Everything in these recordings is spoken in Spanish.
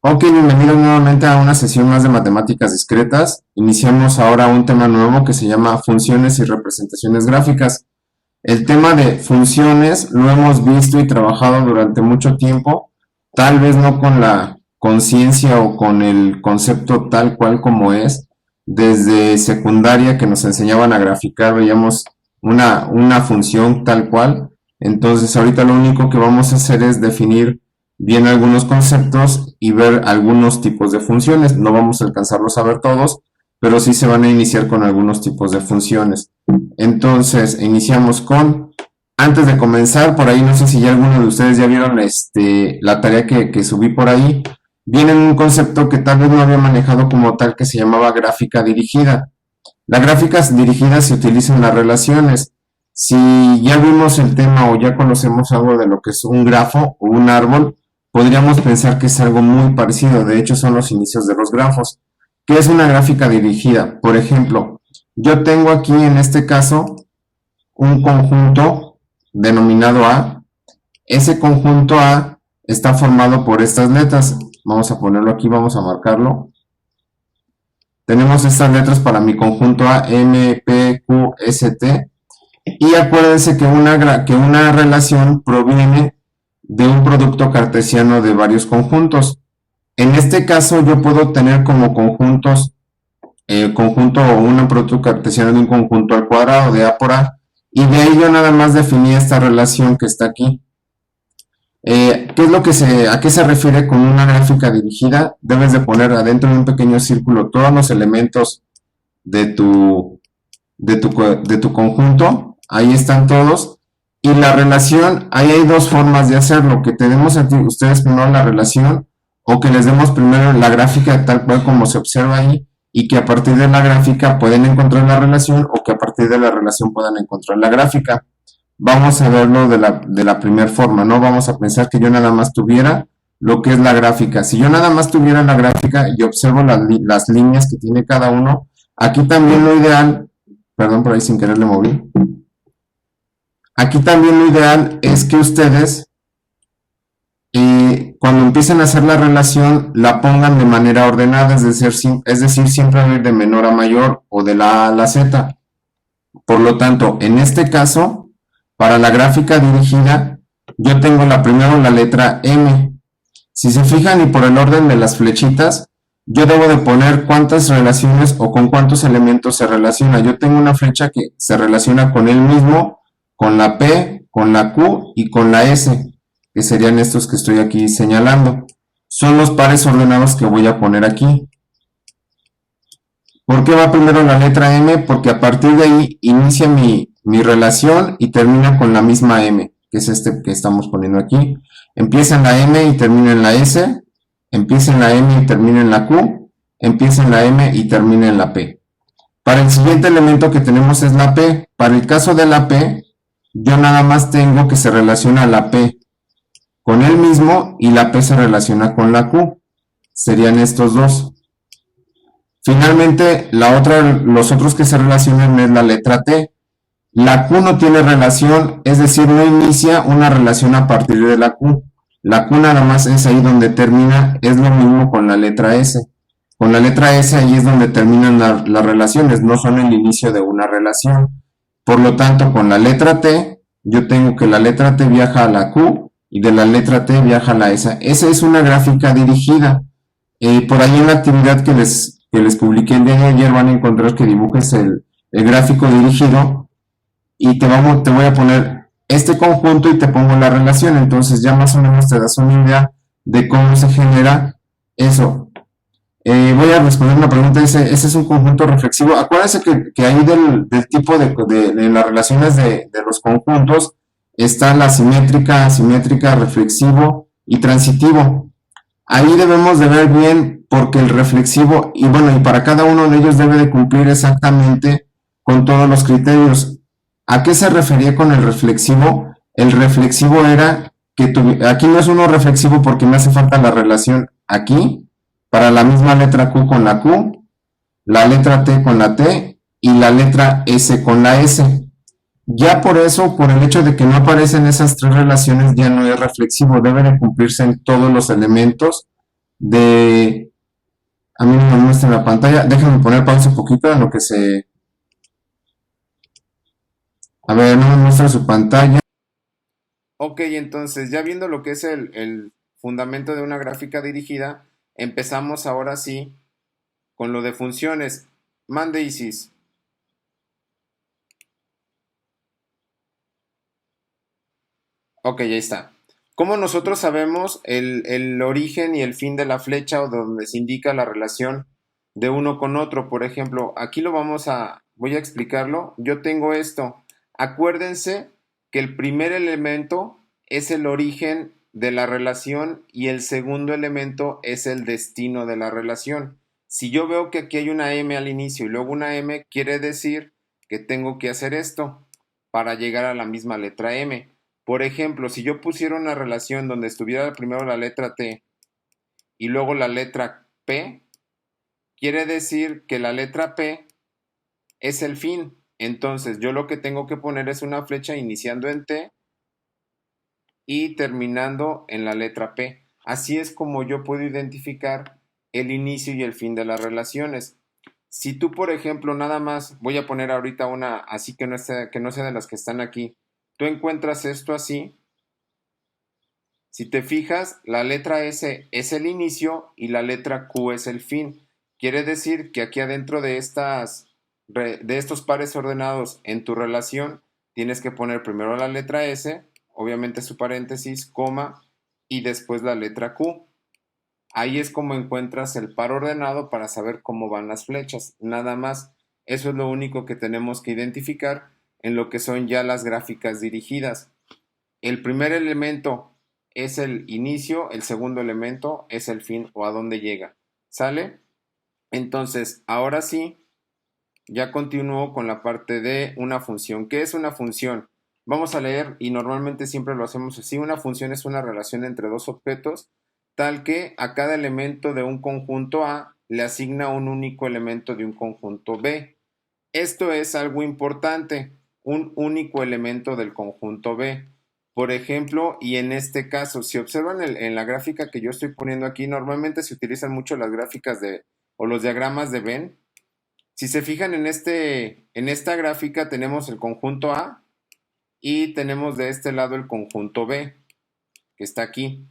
Ok, bienvenidos nuevamente a una sesión más de matemáticas discretas. Iniciamos ahora un tema nuevo que se llama funciones y representaciones gráficas. El tema de funciones lo hemos visto y trabajado durante mucho tiempo, tal vez no con la conciencia o con el concepto tal cual como es. Desde secundaria que nos enseñaban a graficar veíamos una función tal cual. Entonces ahorita lo único que vamos a hacer es definir bien algunos conceptos y ver algunos tipos de funciones. No vamos a alcanzarlos a ver todos, pero sí se van a iniciar con algunos tipos de funciones. Entonces, iniciamos con, antes de comenzar, por ahí no sé si ya alguno de ustedes ya vieron la tarea que subí por ahí, viene un concepto que tal vez no había manejado como tal, que se llamaba gráfica dirigida. La gráfica dirigida se utiliza en las relaciones. Si ya vimos el tema o ya conocemos algo de lo que es un grafo o un árbol, podríamos pensar que es algo muy parecido. De hecho, son los inicios de los grafos. ¿Qué es una gráfica dirigida? Por ejemplo, yo tengo aquí en este caso un conjunto denominado A. Ese conjunto A está formado por estas letras. Vamos a ponerlo aquí, vamos a marcarlo. Tenemos estas letras para mi conjunto A, M, P, Q, S, T. Y acuérdense que una relación proviene de un producto cartesiano de varios conjuntos. En este caso yo puedo tener como conjuntos conjunto o un producto cartesiano de un conjunto al cuadrado de A por A, y de ahí yo nada más definí esta relación que está aquí. ¿Qué es lo que a qué se refiere con una gráfica dirigida? Debes de poner adentro de un pequeño círculo todos los elementos de tu conjunto, ahí están todos, y la relación, ahí hay dos formas de hacerlo, que tenemos aquí, ustedes primero la relación, o que les demos primero la gráfica tal cual como se observa ahí, y que a partir de la gráfica pueden encontrar la relación, o que a partir de la relación puedan encontrar la gráfica. Vamos a verlo de la primera forma, ¿no? Vamos a pensar que yo nada más tuviera lo que es la gráfica. Si yo nada más tuviera la gráfica y observo las líneas que tiene cada uno, aquí también lo ideal, perdón, por ahí sin querer le moví. Aquí también lo ideal es que ustedes, cuando empiecen a hacer la relación, la pongan de manera ordenada, es decir, siempre va a ir de menor a mayor o de la A a la Z. Por lo tanto, en este caso, para la gráfica dirigida, yo tengo primero la letra M. Si se fijan y por el orden de las flechitas, yo debo de poner cuántas relaciones o con cuántos elementos se relaciona. Yo tengo una flecha que se relaciona con él mismo, con la P, con la Q y con la S, que serían estos que estoy aquí señalando. Son los pares ordenados que voy a poner aquí. ¿Por qué va primero la letra M? Porque a partir de ahí inicia mi relación y termina con la misma M, que es este que estamos poniendo aquí. Empieza en la M y termina en la S, empieza en la M y termina en la Q, empieza en la M y termina en la P. Para el siguiente elemento que tenemos es la P. Para el caso de la P, yo nada más tengo que se relaciona la P con él mismo y la P se relaciona con la Q. Serían estos dos. Finalmente, los otros que se relacionan es la letra T. La Q no tiene relación, es decir, no inicia una relación a partir de la Q. La Q nada más es ahí donde termina, es lo mismo con la letra S. Con la letra S ahí es donde terminan las relaciones, no son el inicio de una relación. Por lo tanto, con la letra T, yo tengo que la letra T viaja a la Q y de la letra T viaja a la S. Esa es una gráfica dirigida. Por ahí en la actividad que les publiqué el día de ayer van a encontrar que dibujes el gráfico dirigido y te voy a poner este conjunto y te pongo la relación. Entonces ya más o menos te das una idea de cómo se genera eso. Voy a responder una pregunta. Ese es un conjunto reflexivo. Acuérdense que ahí del tipo de las relaciones de los conjuntos está la simétrica, asimétrica, reflexivo y transitivo. Ahí debemos de ver bien porque el reflexivo, y bueno, y para cada uno de ellos debe de cumplir exactamente con todos los criterios. ¿A qué se refería con el reflexivo? El reflexivo era que aquí no es uno reflexivo porque me hace falta la relación aquí, para la misma letra Q con la Q, la letra T con la T y la letra S con la S. Ya por eso, por el hecho de que no aparecen esas tres relaciones, ya no es reflexivo, debe de cumplirse en todos los elementos de... A mí no me muestra la pantalla. Déjame poner pausa un poquito en lo que se... A ver, no me muestra su pantalla. Ok, entonces ya viendo lo que es el fundamento de una gráfica dirigida, empezamos ahora sí con lo de funciones. Mande Isis. Ok, ya está. ¿Cómo nosotros sabemos el origen y el fin de la flecha o donde se indica la relación de uno con otro? Por ejemplo, aquí voy a explicarlo. Yo tengo esto. Acuérdense que el primer elemento es el origen de la relación y el segundo elemento es el destino de la relación. Si yo veo que aquí hay una M al inicio y luego una M, quiere decir que tengo que hacer esto para llegar a la misma letra M. Por ejemplo, si yo pusiera una relación donde estuviera primero la letra T y luego la letra P, quiere decir que la letra P es el fin. Entonces, yo lo que tengo que poner es una flecha iniciando en T y terminando en la letra P. Así es como yo puedo identificar el inicio y el fin de las relaciones. Si tú, por ejemplo, nada más, voy a poner ahorita una así que no sea de las que están aquí, tú encuentras esto así. Si te fijas, la letra S es el inicio y la letra Q es el fin. Quiere decir que aquí adentro de estos pares ordenados en tu relación, tienes que poner primero la letra S, obviamente su paréntesis, coma, y después la letra Q. Ahí es como encuentras el par ordenado para saber cómo van las flechas. Nada más. Eso es lo único que tenemos que identificar en lo que son ya las gráficas dirigidas. El primer elemento es el inicio, el segundo elemento es el fin o a dónde llega. ¿Sale? Entonces, ahora sí, ya continúo con la parte de una función. ¿Qué es una función? Vamos a leer y normalmente siempre lo hacemos así. Una función es una relación entre dos objetos tal que a cada elemento de un conjunto A le asigna un único elemento de un conjunto B. Esto es algo importante, un único elemento del conjunto B. Por ejemplo, y en este caso, si observan en la gráfica que yo estoy poniendo aquí, normalmente se utilizan mucho las gráficas o los diagramas de Venn. Si se fijan en esta gráfica tenemos el conjunto A y tenemos de este lado el conjunto B, que está aquí.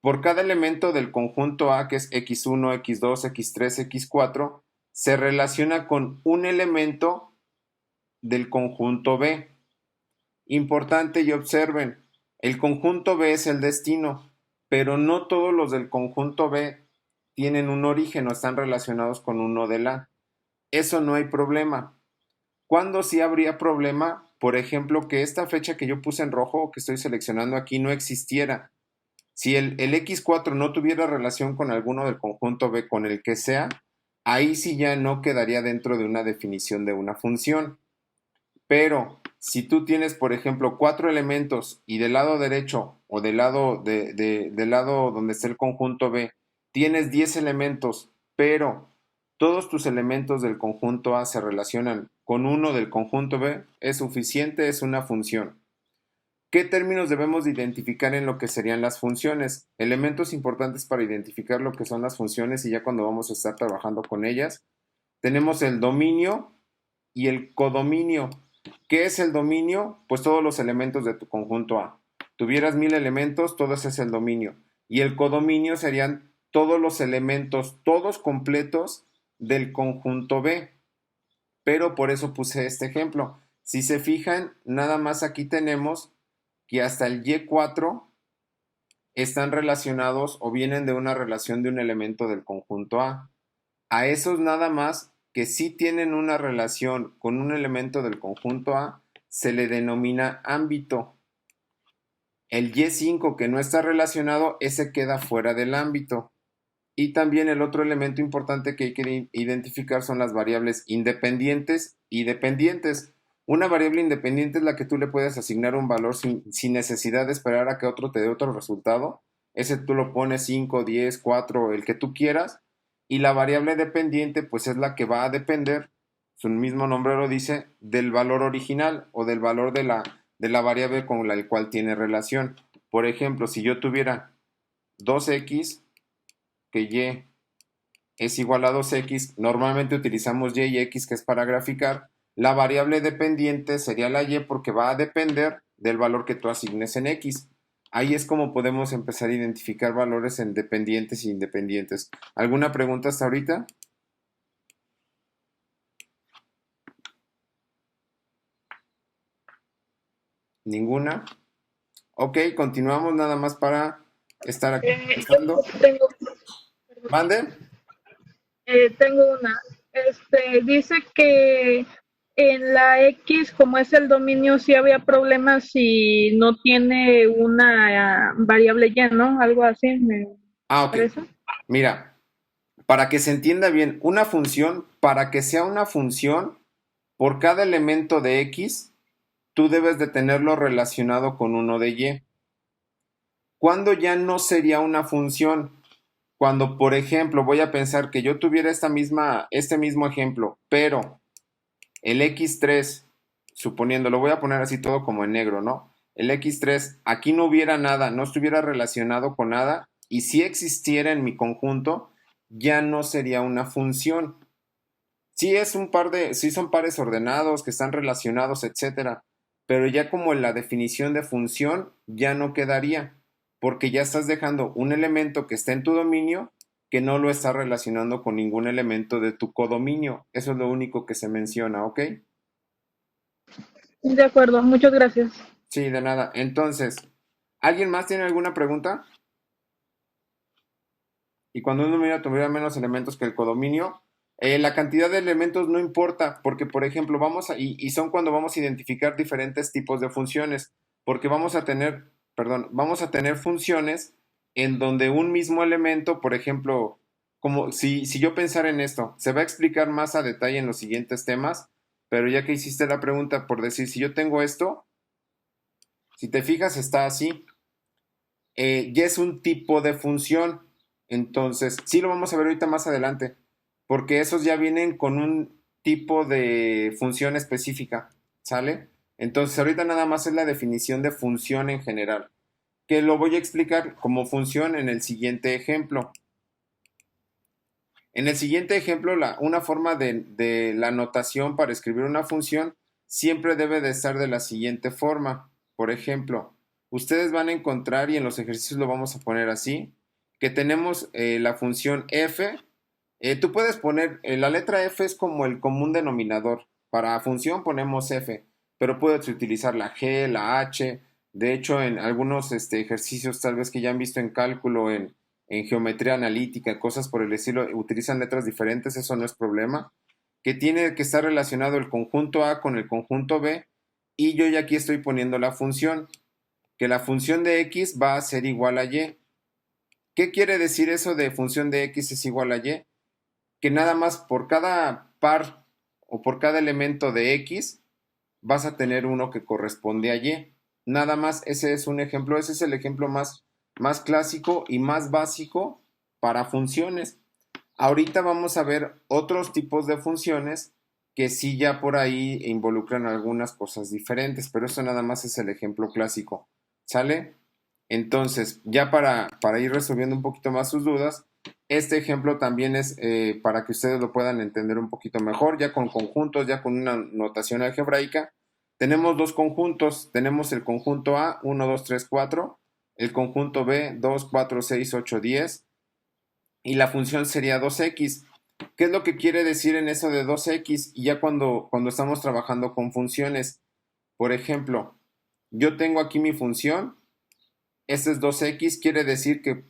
Por cada elemento del conjunto A, que es x1, x2, x3, x4, se relaciona con un elemento del conjunto B. Importante y observen, el conjunto B es el destino, pero no todos los del conjunto B tienen un origen o están relacionados con uno del A. Eso no hay problema. ¿Cuándo sí habría problema? Por ejemplo, que esta fecha que yo puse en rojo o que estoy seleccionando aquí no existiera. Si el x4 no tuviera relación con alguno del conjunto B, con el que sea, ahí sí ya no quedaría dentro de una definición de una función. Pero si tú tienes, por ejemplo, cuatro elementos y del lado derecho o del lado donde está el conjunto B, tienes 10 elementos, pero todos tus elementos del conjunto A se relacionan con uno del conjunto B, es suficiente, es una función. ¿Qué términos debemos de identificar en lo que serían las funciones? Elementos importantes para identificar lo que son las funciones y ya cuando vamos a estar trabajando con ellas. Tenemos el dominio y el codominio. ¿Qué es el dominio? Pues todos los elementos de tu conjunto A. Tuvieras 1000 elementos, todo ese es el dominio. Y el codominio serían todos los elementos, todos completos del conjunto B. Pero por eso puse este ejemplo. Si se fijan, nada más aquí tenemos que hasta el Y4 están relacionados o vienen de una relación de un elemento del conjunto A. A esos nada más que sí tienen una relación con un elemento del conjunto A, se le denomina ámbito. El Y5 que no está relacionado, ese queda fuera del ámbito. Y también el otro elemento importante que hay que identificar son las variables independientes y dependientes. Una variable independiente es la que tú le puedes asignar un valor sin necesidad de esperar a que otro te dé otro resultado. Ese tú lo pones 5, 10, 4, el que tú quieras. Y la variable dependiente pues es la que va a depender, su mismo nombre lo dice, del valor original o del valor de la variable con la cual tiene relación. Por ejemplo, si yo tuviera 2x que y es igual a 2x, normalmente utilizamos y x, que es para graficar. La variable dependiente sería la y porque va a depender del valor que tú asignes en x. Ahí es como podemos empezar a identificar valores en dependientes e independientes. ¿Alguna pregunta hasta ahorita? ¿Ninguna? Ok, continuamos nada más para estar aquí Yo contestando. ¿Mande? tengo una. Dice que en la X, como es el dominio, sí había problemas si no tiene una variable y, ¿no? Algo así, me Ah, ok. parece. Mira, para que se entienda bien, una función, para que sea una función, por cada elemento de x, tú debes de tenerlo relacionado con uno de y. ¿Cuándo ya no sería una función? Cuando, por ejemplo, voy a pensar que yo tuviera este mismo ejemplo, pero el x3, suponiendo, lo voy a poner así todo como en negro, ¿no? El x3, aquí no hubiera nada, no estuviera relacionado con nada, y si existiera en mi conjunto, ya no sería una función. Sí son pares ordenados que están relacionados, etcétera, pero ya como en la definición de función ya no quedaría, porque ya estás dejando un elemento que está en tu dominio que no lo está relacionando con ningún elemento de tu codominio. Eso es lo único que se menciona, ¿ok? De acuerdo, muchas gracias. Sí, de nada. Entonces, ¿alguien más tiene alguna pregunta? Y cuando un número tuviera menos elementos que el codominio, la cantidad de elementos no importa, porque por ejemplo, y son cuando vamos a identificar diferentes tipos de funciones, porque vamos a tener funciones en donde un mismo elemento, por ejemplo, como si yo pensara en esto, se va a explicar más a detalle en los siguientes temas, pero ya que hiciste la pregunta por decir, si yo tengo esto, si te fijas, está así, ya es un tipo de función. Entonces, sí lo vamos a ver ahorita más adelante, porque esos ya vienen con un tipo de función específica, ¿sale? Entonces, ahorita nada más es la definición de función en general, que lo voy a explicar como función en el siguiente ejemplo. En el siguiente ejemplo, una forma de la notación para escribir una función siempre debe de estar de la siguiente forma. Por ejemplo, ustedes van a encontrar, y en los ejercicios lo vamos a poner así, que tenemos la función f. Tú puedes poner, la letra f es como el común denominador. Para función ponemos f, pero puedes utilizar la g, la h. De hecho, en algunos ejercicios tal vez que ya han visto en cálculo, en geometría analítica, cosas por el estilo, utilizan letras diferentes, eso no es problema. Que tiene que estar relacionado el conjunto A con el conjunto B, y yo ya aquí estoy poniendo la función, que la función de x va a ser igual a y. ¿Qué quiere decir eso de función de x es igual a y? Que nada más por cada par o por cada elemento de x vas a tener uno que corresponde a y. Nada más, ese es un ejemplo, ese es el ejemplo más clásico y más básico para funciones. Ahorita vamos a ver otros tipos de funciones que sí ya por ahí involucran algunas cosas diferentes, pero eso nada más es el ejemplo clásico. ¿Sale? Entonces, ya para ir resolviendo un poquito más sus dudas, este ejemplo también es para que ustedes lo puedan entender un poquito mejor, ya con conjuntos, ya con una notación algebraica. Tenemos dos conjuntos, tenemos el conjunto A, 1, 2, 3, 4, el conjunto B, 2, 4, 6, 8, 10, y la función sería 2x. ¿Qué es lo que quiere decir en eso de 2x? Y ya cuando estamos trabajando con funciones, por ejemplo, yo tengo aquí mi función, este es 2x, quiere decir que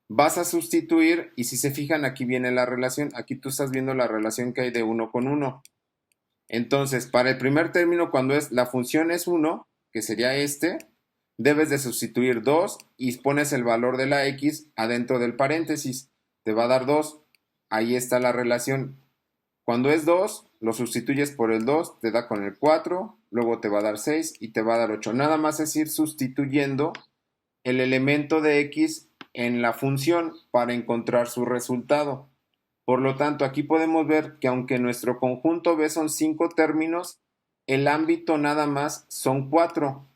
vas a sustituir, y si se fijan aquí viene la relación, aquí tú estás viendo la relación que hay de 1 con 1. Entonces, para el primer término, cuando la función es 1, que sería este, debes de sustituir 2 y pones el valor de la x adentro del paréntesis. Te va a dar 2. Ahí está la relación. Cuando es 2, lo sustituyes por el 2, te da con el 4, luego te va a dar 6 y te va a dar 8. Nada más es ir sustituyendo el elemento de x en la función para encontrar su resultado. Por lo tanto, aquí podemos ver que aunque nuestro conjunto B son 5 términos, el ámbito nada más son 4,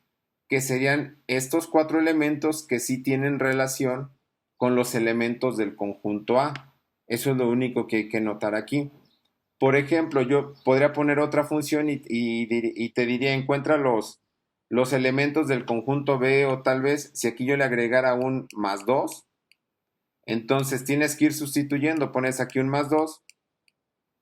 que serían estos 4 elementos que sí tienen relación con los elementos del conjunto A. Eso es lo único que hay que notar aquí. Por ejemplo, yo podría poner otra función y te diría, encuentra los elementos del conjunto B, o tal vez si aquí yo le agregara un más 2, entonces tienes que ir sustituyendo, pones aquí un más 2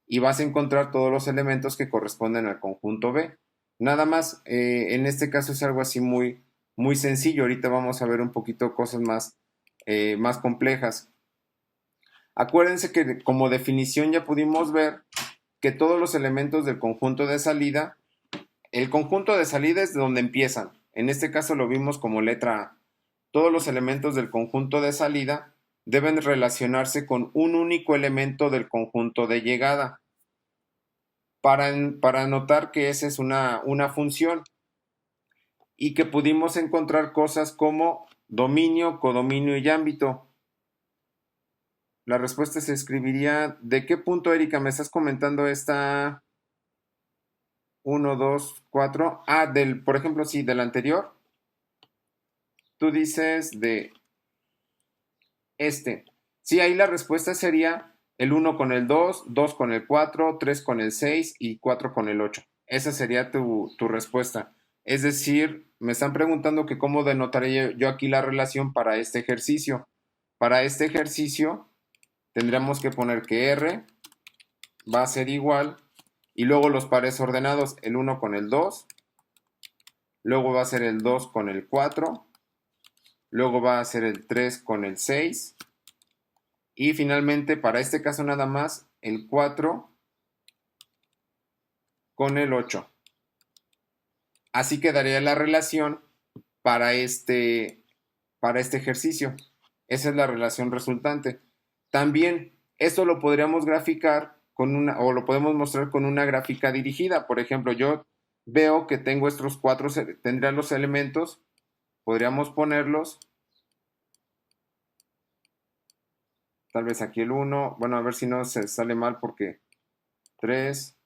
y vas a encontrar todos los elementos que corresponden al conjunto B. Nada más, en este caso es algo así muy sencillo. Ahorita vamos a ver un poquito cosas más complejas. Acuérdense que como definición ya pudimos ver que todos los elementos del conjunto de salida, el conjunto de salida es donde empiezan. En este caso lo vimos como letra A. Todos los elementos del conjunto de salida deben relacionarse con un único elemento del conjunto de llegada. Para notar que esa es una función y que pudimos encontrar cosas como dominio, codominio y ámbito. La respuesta se escribiría, ¿de qué punto, Erika, me estás comentando esta 1, 2, 4? Ah, por ejemplo, sí, del anterior. Tú dices de este. Sí, ahí la respuesta sería el 1 con el 2, 2 con el 4, 3 con el 6 y 4 con el 8. Esa sería tu respuesta. Es decir, me están preguntando que cómo denotaría yo aquí la relación para este ejercicio. Para este ejercicio tendríamos que poner que R va a ser igual y luego los pares ordenados, el 1 con el 2, luego va a ser el 2 con el 4, luego va a ser el 3 con el 6 y finalmente para este caso nada más el 4 con el 8. Así quedaría la relación para este ejercicio. Esa es la relación resultante. También esto lo podríamos graficar o lo podemos mostrar con una gráfica dirigida. Por ejemplo, yo veo que tengo estos cuatro, tendría los elementos, podríamos ponerlos, tal vez aquí el 1, bueno, a ver si no se sale mal porque 3,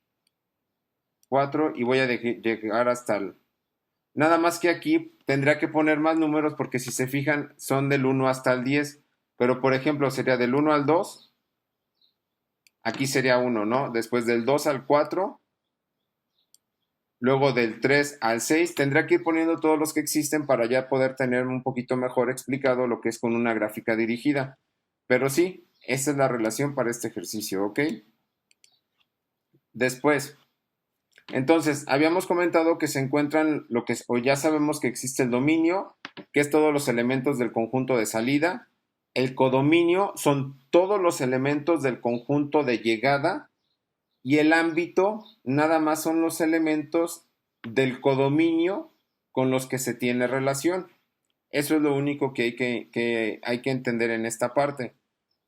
4 y voy a llegar hasta el... Nada más que aquí tendría que poner más números porque si se fijan son del 1 hasta el 10, pero por ejemplo sería del 1 al 2, aquí sería 1, ¿no? Después del 2 al 4, luego del 3 al 6, tendrá que ir poniendo todos los que existen para ya poder tener un poquito mejor explicado lo que es con una gráfica dirigida. Pero sí, esa es la relación para este ejercicio, ¿ok? Después, entonces, habíamos comentado que se encuentran o ya sabemos que existe el dominio, que es todos los elementos del conjunto de salida. El codominio son todos los elementos del conjunto de llegada. Y el ámbito nada más son los elementos del codominio con los que se tiene relación. Eso es lo único que hay que entender en esta parte.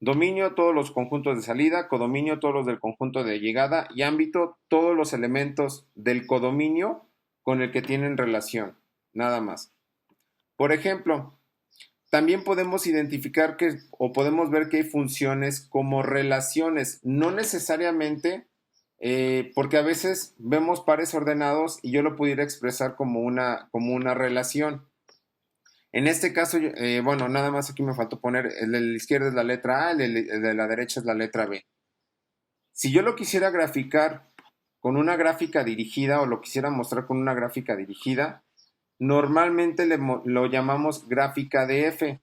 Dominio, todos los conjuntos de salida; codominio, todos los del conjunto de llegada; y ámbito, todos los elementos del codominio con el que tienen relación. Nada más. Por ejemplo, también podemos identificar o podemos ver que hay funciones como relaciones. No necesariamente, porque a veces vemos pares ordenados y yo lo pudiera expresar como una relación. En este caso, bueno, nada más aquí me faltó poner, el de la izquierda es la letra A, el de la derecha es la letra B. Si yo lo quisiera graficar con una gráfica dirigida o lo quisiera mostrar con una gráfica dirigida, normalmente lo llamamos gráfica de F,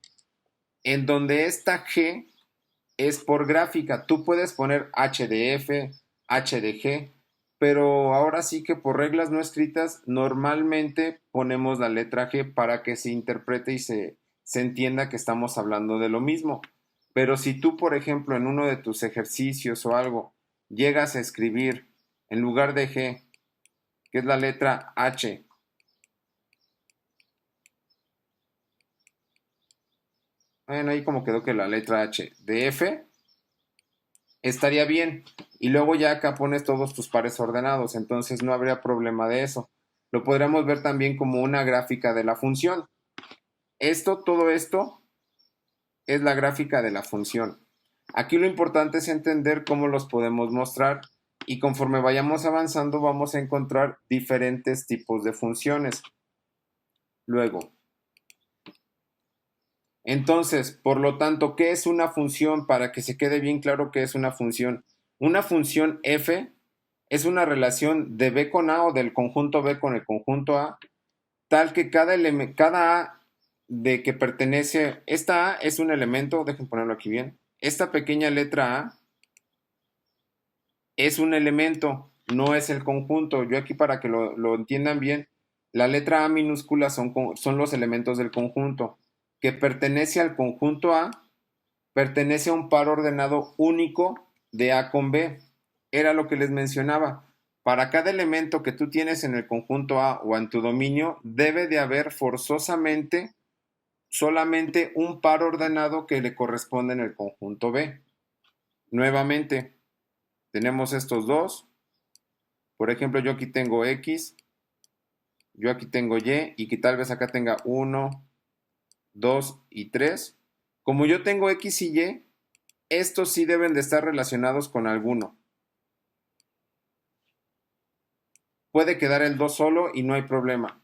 en donde esta G es por gráfica. Tú puedes poner H de F, H de G, pero ahora sí que por reglas no escritas normalmente ponemos la letra G para que se interprete y se entienda que estamos hablando de lo mismo. Pero si tú, por ejemplo, en uno de tus ejercicios o algo, llegas a escribir en lugar de G, que es la letra H, bueno, ahí como quedó que la letra H de F, estaría bien. Y luego ya acá pones todos tus pares ordenados, entonces no habría problema de eso. Lo podríamos ver también como una gráfica de la función. Todo esto es la gráfica de la función. Aquí lo importante es entender cómo los podemos mostrar y conforme vayamos avanzando vamos a encontrar diferentes tipos de funciones. Luego, Entonces, por lo tanto, ¿qué es una función? Para que se quede bien claro qué es una función. Una función f es una relación de B con A o del conjunto B con el conjunto A, tal que cada A de que pertenece, esta A es un elemento, dejen ponerlo aquí bien, esta pequeña letra A es un elemento, no es el conjunto. Yo aquí para que lo entiendan bien, la letra A minúscula son los elementos del conjunto, que pertenece al conjunto A, pertenece a un par ordenado único de A con B. Era lo que les mencionaba. Para cada elemento que tú tienes en el conjunto A o en tu dominio, debe de haber forzosamente solamente un par ordenado que le corresponde en el conjunto B. Nuevamente, tenemos estos dos. Por ejemplo, yo aquí tengo X, yo aquí tengo Y que tal vez acá tenga 1, 2 y 3. Como yo tengo X y Y, estos sí deben de estar relacionados con alguno. Puede quedar el 2 solo y no hay problema.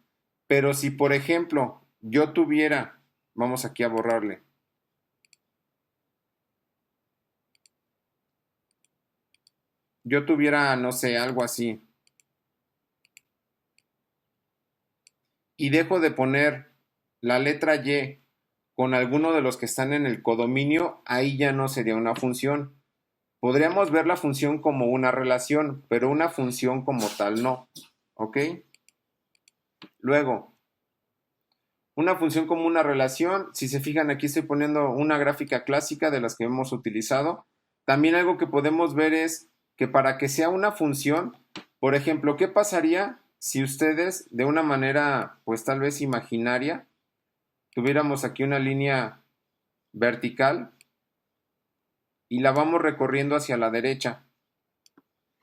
Pero si, por ejemplo, yo tuviera, vamos aquí a borrarle, yo tuviera, no sé, algo así, y dejo de poner la letra Y con alguno de los que están en el codominio, ahí ya no sería una función. Podríamos ver la función como una relación, pero una función como tal no. ¿Ok? Luego, una función como una relación, si se fijan aquí estoy poniendo una gráfica clásica de las que hemos utilizado. También algo que podemos ver es que para que sea una función, por ejemplo, ¿qué pasaría si ustedes de una manera pues tal vez imaginaria tuviéramos aquí una línea vertical y la vamos recorriendo hacia la derecha?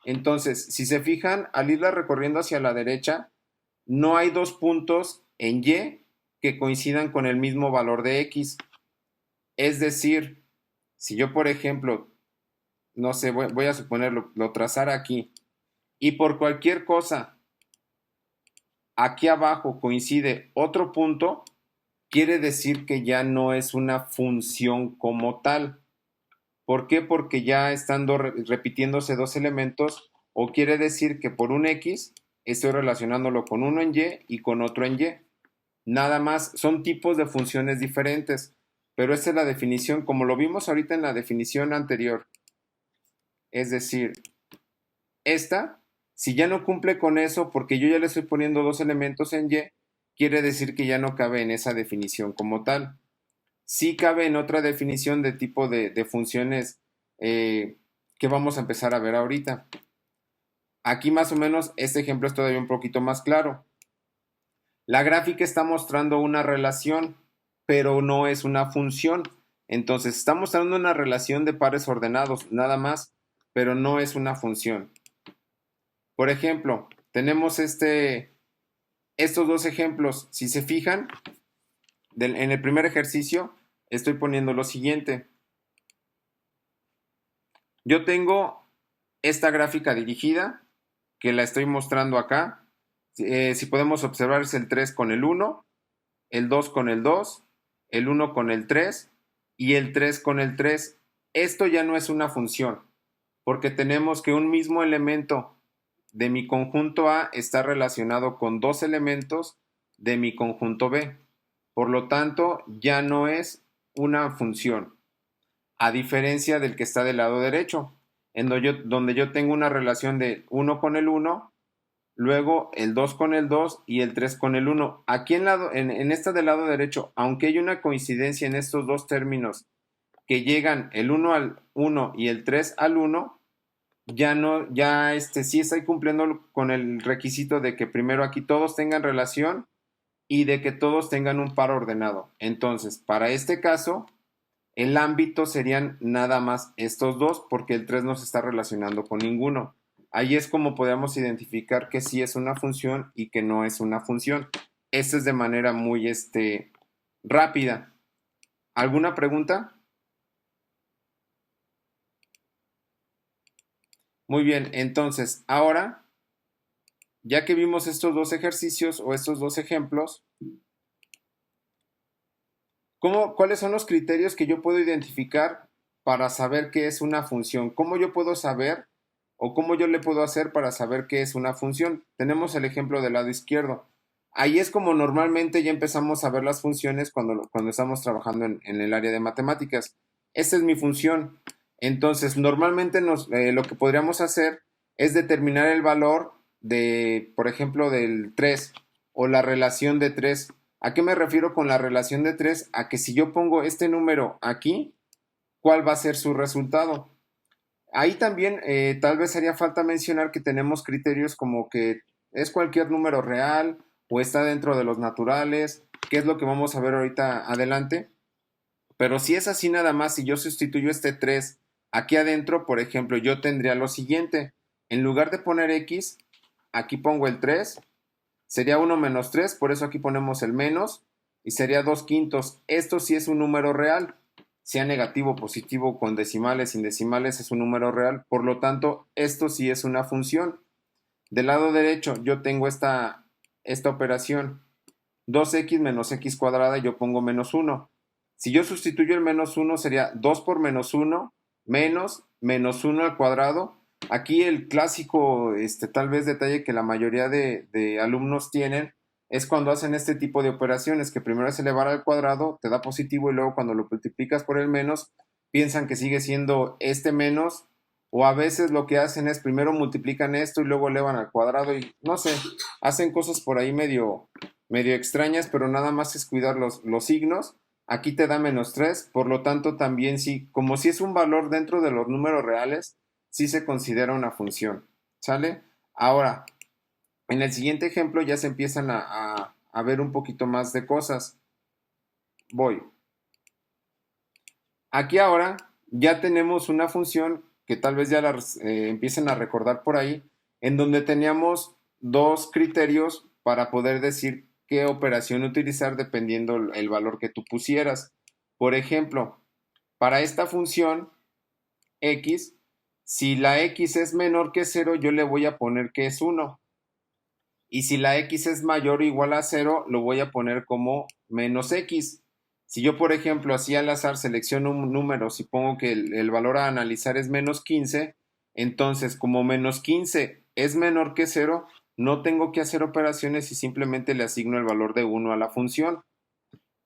Entonces, si se fijan, al irla recorriendo hacia la derecha, no hay dos puntos en Y que coincidan con el mismo valor de X. Es decir, si yo, por ejemplo, no sé, voy a suponerlo, lo trazara aquí, y por cualquier cosa aquí abajo coincide otro punto, quiere decir que ya no es una función como tal. ¿Por qué? Porque ya estando repitiéndose dos elementos, o quiere decir que por un X estoy relacionándolo con uno en Y y con otro en Y. Nada más, son tipos de funciones diferentes, pero esta es la definición, como lo vimos ahorita en la definición anterior. Es decir, esta, si ya no cumple con eso, porque yo ya le estoy poniendo dos elementos en Y, quiere decir que ya no cabe en esa definición como tal. Sí cabe en otra definición de tipo de funciones que vamos a empezar a ver ahorita. Aquí más o menos este ejemplo es todavía un poquito más claro. La gráfica está mostrando una relación, pero no es una función. Entonces está mostrando una relación de pares ordenados, nada más, pero no es una función. Por ejemplo, tenemos estos dos ejemplos. Si se fijan, en el primer ejercicio estoy poniendo lo siguiente. Yo tengo esta gráfica dirigida, que la estoy mostrando acá. Si podemos observar es el 3 con el 1, el 2 con el 2, el 1 con el 3 y el 3 con el 3. Esto ya no es una función, porque tenemos que un mismo elemento de mi conjunto A está relacionado con dos elementos de mi conjunto B. Por lo tanto, ya no es una función, a diferencia del que está del lado derecho, en donde yo tengo una relación de 1 con el 1, luego el 2 con el 2 y el 3 con el 1. Aquí en esta del lado derecho, aunque hay una coincidencia en estos dos términos que llegan el 1 al 1 y el 3 al 1, ya no, ya sí estoy cumpliendo con el requisito de que primero aquí todos tengan relación y de que todos tengan un par ordenado. Entonces, para este caso, el ámbito serían nada más estos dos porque el 3 no se está relacionando con ninguno. Ahí es como podemos identificar que sí es una función y que no es una función. Esto es de manera muy rápida. ¿Alguna pregunta? Muy bien, entonces ahora, ya que vimos estos dos ejercicios o estos dos ejemplos, ¿Cuáles son los criterios que yo puedo identificar para saber qué es una función? ¿Cómo yo puedo saber o cómo yo le puedo hacer para saber qué es una función? Tenemos el ejemplo del lado izquierdo. Ahí es como normalmente ya empezamos a ver las funciones cuando estamos trabajando en el área de matemáticas. Esta es mi función. Entonces, normalmente lo que podríamos hacer es determinar el valor de, por ejemplo, del 3 o la relación de 3. ¿A qué me refiero con la relación de 3? A que si yo pongo este número aquí, ¿cuál va a ser su resultado? Ahí también tal vez haría falta mencionar que tenemos criterios como que es cualquier número real o está dentro de los naturales, que es lo que vamos a ver ahorita adelante. Pero si es así nada más, si yo sustituyo este 3 aquí adentro, por ejemplo, yo tendría lo siguiente. En lugar de poner x, aquí pongo el 3, sería 1 menos 3, por eso aquí ponemos el menos, y sería 2 quintos. Esto sí es un número real, sea negativo, positivo, con decimales, sin decimales, es un número real. Por lo tanto, esto sí es una función. Del lado derecho yo tengo esta operación, 2x menos x cuadrada, y yo pongo menos 1. Si yo sustituyo el menos 1 sería 2 por menos 1 menos menos 1 al cuadrado. Aquí el clásico, tal vez detalle que la mayoría de alumnos tienen es cuando hacen este tipo de operaciones, que primero es elevar al cuadrado, te da positivo y luego cuando lo multiplicas por el menos, piensan que sigue siendo este menos, o a veces lo que hacen es primero multiplican esto y luego elevan al cuadrado y no sé, hacen cosas por ahí medio extrañas, pero nada más es cuidar los signos. Aquí te da menos 3, por lo tanto también sí, como si es un valor dentro de los números reales, sí se considera una función. ¿Sale? Ahora, en el siguiente ejemplo ya se empiezan a ver un poquito más de cosas. Voy. Aquí ahora ya tenemos una función que tal vez ya la empiecen a recordar por ahí, en donde teníamos dos criterios para poder decir qué operación utilizar dependiendo el valor que tú pusieras. Por ejemplo, para esta función x, si la x es menor que 0, yo le voy a poner que es 1. Y si la x es mayor o igual a 0, lo voy a poner como menos x. Si yo, por ejemplo, así al azar selecciono un número, si pongo que el valor a analizar es menos 15, entonces como menos 15 es menor que 0, no tengo que hacer operaciones y simplemente le asigno el valor de 1 a la función.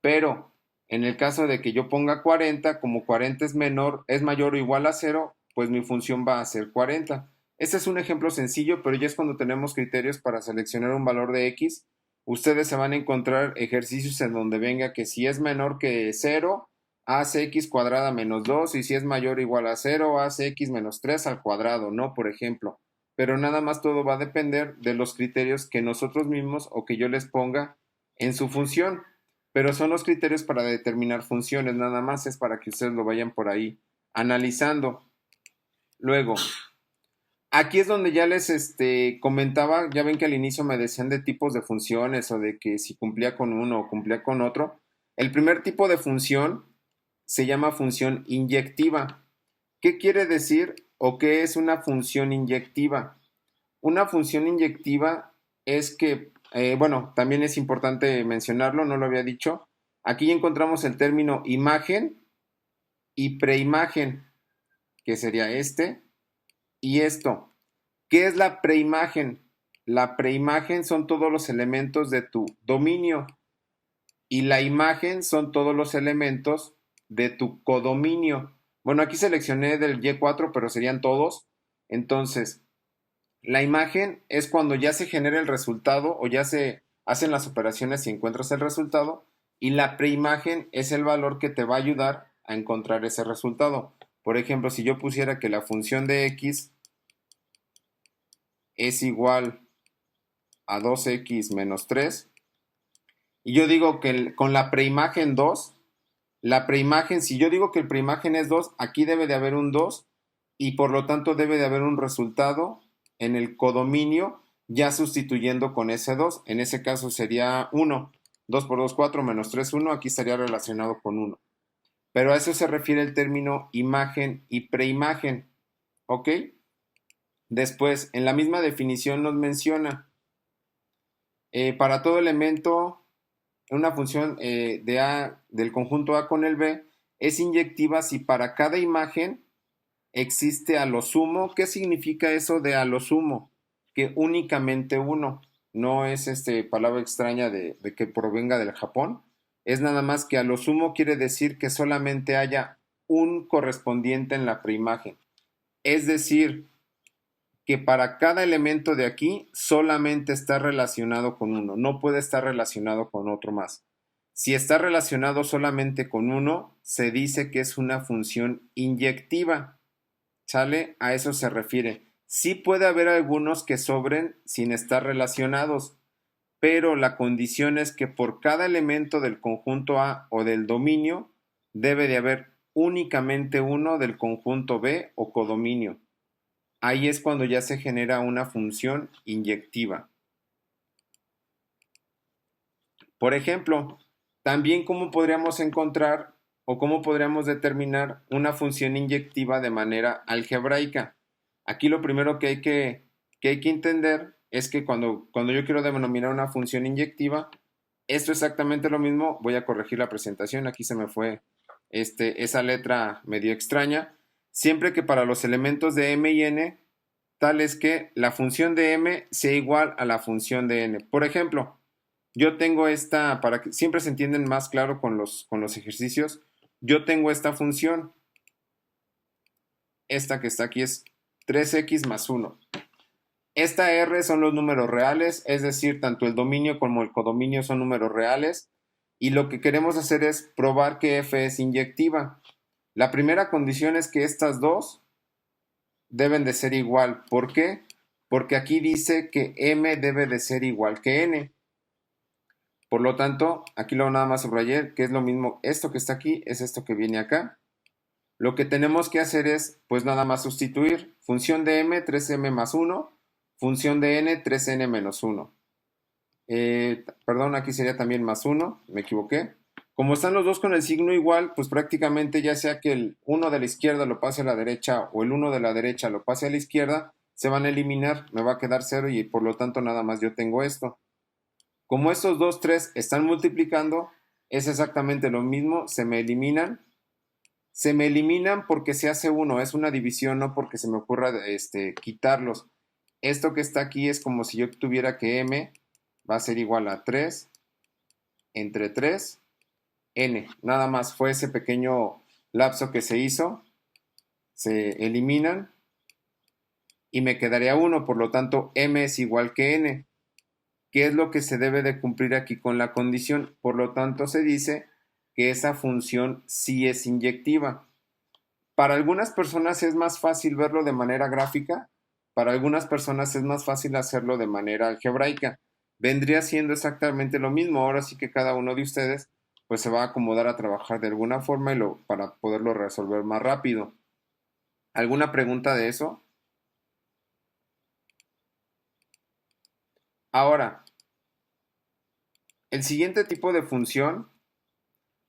Pero en el caso de que yo ponga 40, como 40 es mayor o igual a 0, pues mi función va a ser 40. Este es un ejemplo sencillo, pero ya es cuando tenemos criterios para seleccionar un valor de x. Ustedes se van a encontrar ejercicios en donde venga que si es menor que 0, hace x cuadrada menos 2, y si es mayor o igual a 0, hace x menos 3 al cuadrado, ¿no? Por ejemplo. Pero nada más todo va a depender de los criterios que nosotros mismos o que yo les ponga en su función. Pero son los criterios para determinar funciones, nada más es para que ustedes lo vayan por ahí analizando. Luego, aquí es donde ya les comentaba, ya ven que al inicio me decían de tipos de funciones o de que si cumplía con uno o cumplía con otro. El primer tipo de función se llama función inyectiva. ¿Qué quiere decir o qué es una función inyectiva? Una función inyectiva es que, bueno, también es importante mencionarlo, no lo había dicho. Aquí encontramos el término imagen y preimagen, que sería este y esto. ¿Qué es la preimagen? La preimagen son todos los elementos de tu dominio y la imagen son todos los elementos de tu codominio. Bueno, aquí seleccioné del Y4, pero serían todos. Entonces, la imagen es cuando ya se genera el resultado o ya se hacen las operaciones y encuentras el resultado. Y la preimagen es el valor que te va a ayudar a encontrar ese resultado. Por ejemplo, si yo pusiera que la función de x es igual a 2x menos 3, y yo digo que con la preimagen 2, la preimagen, si yo digo que el preimagen es 2, aquí debe de haber un 2 y por lo tanto debe de haber un resultado en el codominio ya sustituyendo con ese 2. En ese caso sería 1. 2 por 2, 4 menos 3, 1. Aquí estaría relacionado con 1. Pero a eso se refiere el término imagen y preimagen. ¿Ok? Después, en la misma definición nos menciona, para todo elemento una función de A del conjunto A con el B es inyectiva si para cada imagen existe a lo sumo. ¿Qué significa eso de a lo sumo? Que únicamente uno, no es palabra extraña de que provenga del Japón, es nada más que a lo sumo quiere decir que solamente haya un correspondiente en la preimagen. Es decir, que para cada elemento de aquí solamente está relacionado con uno, no puede estar relacionado con otro más. Si está relacionado solamente con uno, se dice que es una función inyectiva. ¿Sale? A eso se refiere. Sí puede haber algunos que sobren sin estar relacionados, pero la condición es que por cada elemento del conjunto A o del dominio debe de haber únicamente uno del conjunto B o codominio. Ahí es cuando ya se genera una función inyectiva. Por ejemplo, también cómo podríamos encontrar o cómo podríamos determinar una función inyectiva de manera algebraica. Aquí lo primero que hay que entender es que cuando yo quiero denominar una función inyectiva, esto es exactamente lo mismo. Voy a corregir la presentación. Aquí se me fue esa letra medio extraña. Siempre que para los elementos de m y n, tal es que la función de m sea igual a la función de n. Por ejemplo, yo tengo esta, para que siempre se entienden más claro con los ejercicios, yo tengo esta función, esta que está aquí es 3x más 1. Esta R son los números reales, es decir, tanto el dominio como el codominio son números reales, y lo que queremos hacer es probar que f es inyectiva. La primera condición es que estas dos deben de ser igual. ¿Por qué? Porque aquí dice que m debe de ser igual que n. Por lo tanto, aquí lo nada más subrayé, que es lo mismo, esto que está aquí es esto que viene acá. Lo que tenemos que hacer es, pues nada más sustituir. Función de m, 3m más 1. Función de n, 3n menos 1. Perdón, aquí sería también más 1, me equivoqué. Como están los dos con el signo igual, pues prácticamente ya sea que el 1 de la izquierda lo pase a la derecha o el 1 de la derecha lo pase a la izquierda, se van a eliminar, me va a quedar 0 y por lo tanto nada más yo tengo esto. Como estos dos 3 están multiplicando, es exactamente lo mismo, se me eliminan. Se me eliminan porque se hace 1, es una división, no porque se me ocurra quitarlos. Esto que está aquí es como si yo tuviera que m va a ser igual a 3 entre 3 n. Nada más fue ese pequeño lapso que se hizo. Se eliminan y me quedaría 1, por lo tanto m es igual que n. ¿Qué es lo que se debe de cumplir aquí con la condición? Por lo tanto se dice que esa función sí es inyectiva. Para algunas personas es más fácil verlo de manera gráfica, para algunas personas es más fácil hacerlo de manera algebraica. Vendría siendo exactamente lo mismo. Ahora sí que cada uno de ustedes pues se va a acomodar a trabajar de alguna forma para poderlo resolver más rápido. ¿Alguna pregunta de eso? Ahora, el siguiente tipo de función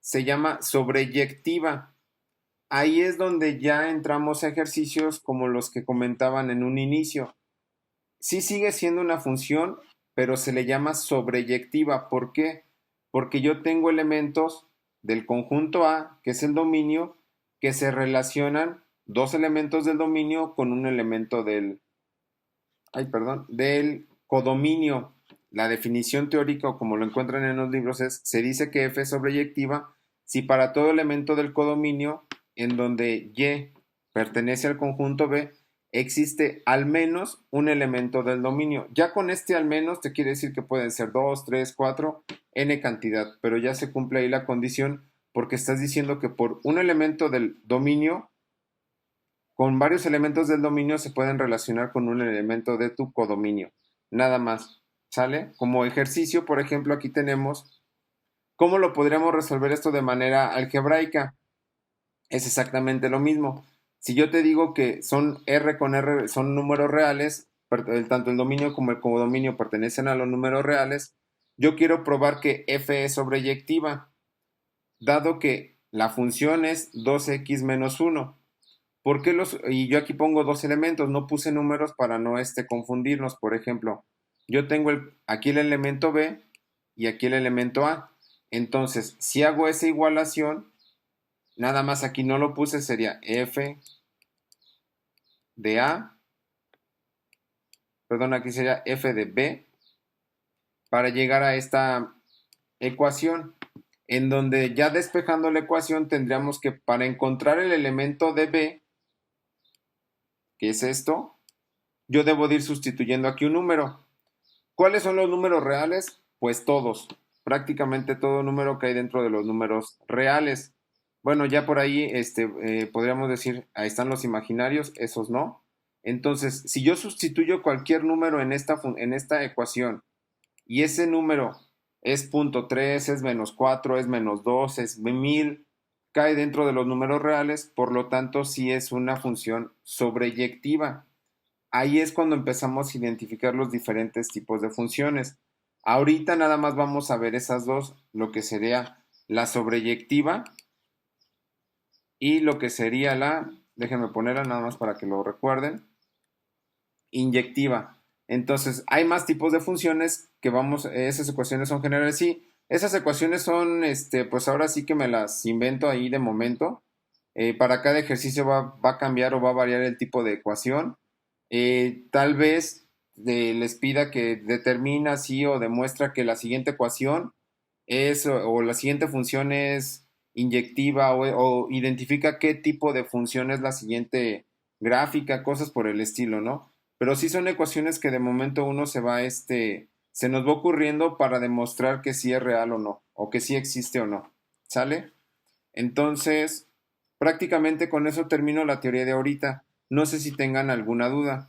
se llama sobreyectiva. Ahí es donde ya entramos a ejercicios como los que comentaban en un inicio. Sí sigue siendo una función, pero se le llama sobreyectiva. ¿Por qué? Porque yo tengo elementos del conjunto A, que es el dominio, que se relacionan dos elementos del dominio con un elemento del codominio. La definición teórica, o como lo encuentran en los libros, se dice que F es sobreyectiva si para todo elemento del codominio en donde Y pertenece al conjunto B, existe al menos un elemento del dominio. Ya con este al menos te quiere decir que pueden ser 2, 3, 4, n cantidad, pero ya se cumple ahí la condición porque estás diciendo que por un elemento del dominio, con varios elementos del dominio se pueden relacionar con un elemento de tu codominio. Nada más, ¿sale? Como ejercicio, por ejemplo, aquí tenemos cómo lo podríamos resolver esto de manera algebraica. Es exactamente lo mismo. Si yo te digo que son R con R, son números reales, tanto el dominio como el codominio pertenecen a los números reales, yo quiero probar que F es sobreyectiva, dado que la función es 2x menos 1. ¿Por qué y yo aquí pongo dos elementos, no puse números para no confundirnos? Por ejemplo, yo tengo aquí el elemento B y aquí el elemento A. Entonces, si hago esa igualación, nada más aquí no lo puse, sería f de a, perdón, aquí sería f de b, para llegar a esta ecuación, en donde ya despejando la ecuación tendríamos que, para encontrar el elemento de b, que es esto, yo debo de ir sustituyendo aquí un número. ¿Cuáles son los números reales? Pues todos, prácticamente todo número que hay dentro de los números reales. Bueno, ya por ahí podríamos decir, ahí están los imaginarios, esos no. Entonces, si yo sustituyo cualquier número en esta ecuación y ese número es punto .3, es -4, es -2, es 1000, cae dentro de los números reales, por lo tanto, sí es una función sobreyectiva. Ahí es cuando empezamos a identificar los diferentes tipos de funciones. Ahorita nada más vamos a ver esas dos, lo que sería la sobreyectiva y lo que sería la, déjenme ponerla nada más para que lo recuerden, inyectiva. Entonces, hay más tipos de funciones que vamos, esas ecuaciones son generales, sí, esas ecuaciones son, pues ahora sí que me las invento ahí de momento. Para cada ejercicio va a cambiar o va a variar el tipo de ecuación. Tal vez les pida que determina así o demuestra que la siguiente ecuación es o la siguiente función es inyectiva o identifica qué tipo de función es la siguiente gráfica, cosas por el estilo, ¿no? Pero sí son ecuaciones que de momento uno se nos va ocurriendo para demostrar que sí es real o no, o que sí existe o no, ¿sale? Entonces, prácticamente con eso termino la teoría de ahorita. No sé si tengan alguna duda.